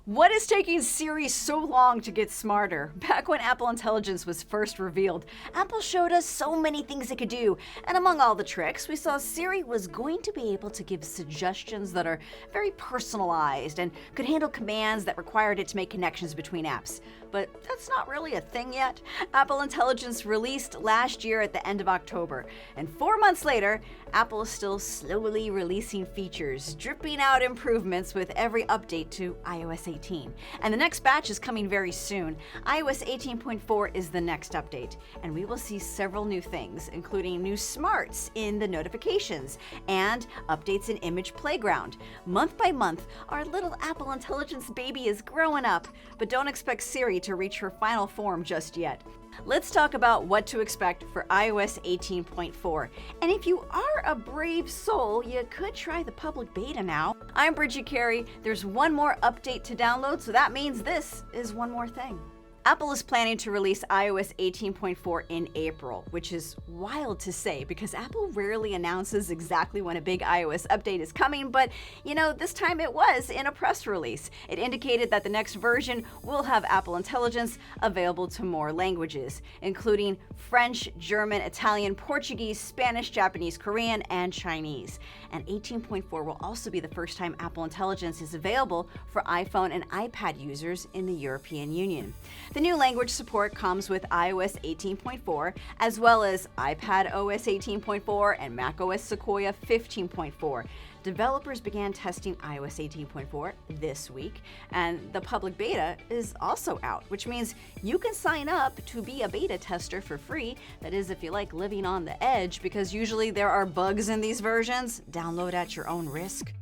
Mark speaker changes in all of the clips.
Speaker 1: What is taking Siri so long to get smarter? Back when Apple Intelligence was first revealed, Apple showed us so many things it could do. And among all the tricks, we saw Siri was going to be able to give suggestions that are very personalized and could handle commands that required it to make connections between apps. But that's not really a thing yet. Apple Intelligence released last year at the end of October. And 4 months later, Apple is still slowly releasing features, dripping out improvements with every update to iOS 18. And the next batch is coming very soon. iOS 18.4 is the next update, and we will see several new things, including new smarts in the notifications and updates in Image Playground. Month by month, our little Apple Intelligence baby is growing up, but don't expect Siri to reach her final form just yet. Let's talk about what to expect for iOS 18.4. And if you are a brave soul, you could try the public beta now. I'm Bridget Carey. There's one more update to download, so that means this is one more thing. Apple is planning to release iOS 18.4 in April, which is wild to say because Apple rarely announces exactly when a big iOS update is coming, but this time it was in a press release. It indicated that the next version will have Apple Intelligence available to more languages, including French, German, Italian, Portuguese, Spanish, Japanese, Korean, and Chinese. And 18.4 will also be the first time Apple Intelligence is available for iPhone and iPad users in the European Union. The new language support comes with iOS 18.4, as well as iPad OS 18.4 and macOS Sequoia 15.4. Developers began testing iOS 18.4 this week, and the public beta is also out, which means you can sign up to be a beta tester for free. That is, if you like living on the edge, because usually there are bugs in these versions. Download at your own risk.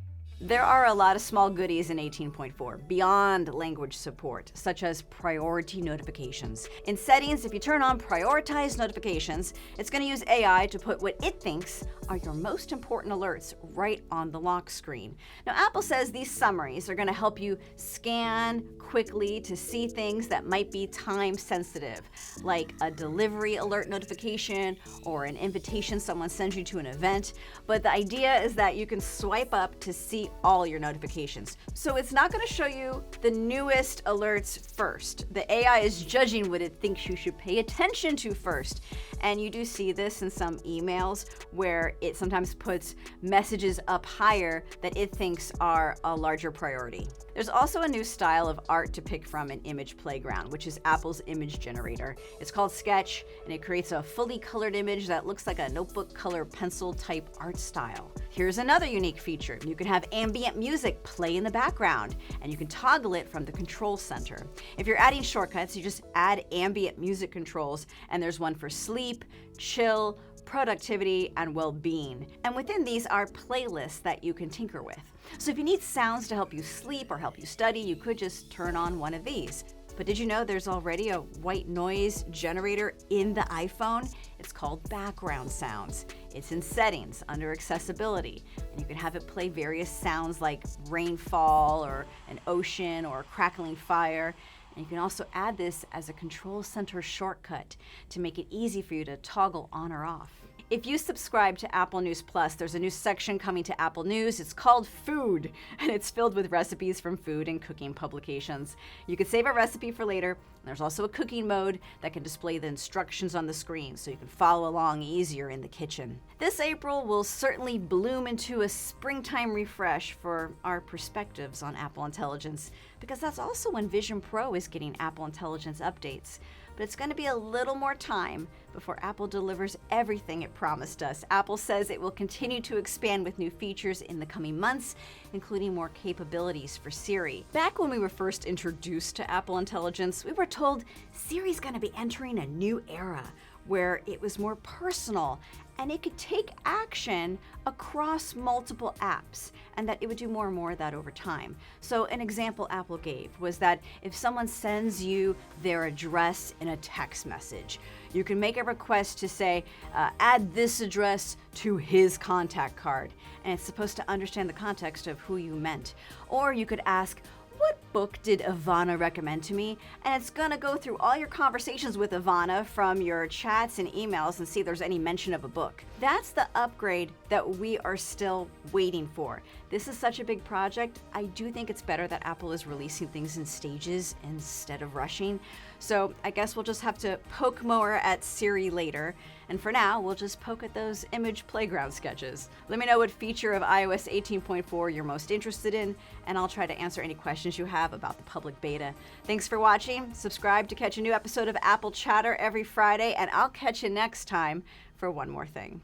Speaker 1: There are a lot of small goodies in 18.4 beyond language support, such as priority notifications. In settings, if you turn on prioritized notifications, it's going to use AI to put what it thinks are your most important alerts right on the lock screen. Now, Apple says these summaries are going to help you scan quickly to see things that might be time sensitive, like a delivery alert notification or an invitation someone sends you to an event. But the idea is that you can swipe up to see all your notifications. So it's not going to show you the newest alerts first. The AI is judging what it thinks you should pay attention to first. And you do see this in some emails where it sometimes puts messages up higher that it thinks are a larger priority. There's also a new style of art to pick from in Image Playground, which is Apple's image generator. It's called Sketch, and it creates a fully colored image that looks like a notebook color pencil type art style. Here's another unique feature. You can have ambient music play in the background, and you can toggle it from the control center. If you're adding shortcuts, you just add ambient music controls, and there's one for sleep, chill, productivity, and well-being. And within these are playlists that you can tinker with. So if you need sounds to help you sleep or help you study, you could just turn on one of these. But did you know there's already a white noise generator in the iPhone? It's called Background Sounds. It's in Settings under Accessibility, and you can have it play various sounds like rainfall or an ocean or crackling fire. And you can also add this as a control center shortcut to make it easy for you to toggle on or off. If you subscribe to Apple News Plus, there's a new section coming to Apple News. It's called Food, and it's filled with recipes from food and cooking publications. You can save a recipe for later. There's also a cooking mode that can display the instructions on the screen so you can follow along easier in the kitchen. This April will certainly bloom into a springtime refresh for our perspectives on Apple Intelligence, because that's also when Vision Pro is getting Apple Intelligence updates. But it's going to be a little more time before Apple delivers everything it promised us. Apple says it will continue to expand with new features in the coming months, including more capabilities for Siri. Back when we were first introduced to Apple Intelligence, we were told Siri's going to be entering a new era where it was more personal and it could take action across multiple apps, and that it would do more and more of that over time. So an example Apple gave was that if someone sends you their address in a text message, you can make a request to say, add this address to his contact card, and it's supposed to understand the context of who you meant. Or you could ask, what book did Ivana recommend to me? And it's gonna go through all your conversations with Ivana from your chats and emails and see if there's any mention of a book. That's the upgrade that we are still waiting for. This is such a big project. I do think it's better that Apple is releasing things in stages instead of rushing. So I guess we'll just have to poke more at Siri later. And for now, we'll just poke at those image playground sketches. Let me know what feature of iOS 18.4 you're most interested in, and I'll try to answer any questions you have about the public beta. Thanks for watching. Subscribe to catch a new episode of Apple Chatter every Friday, and I'll catch you next time for one more thing.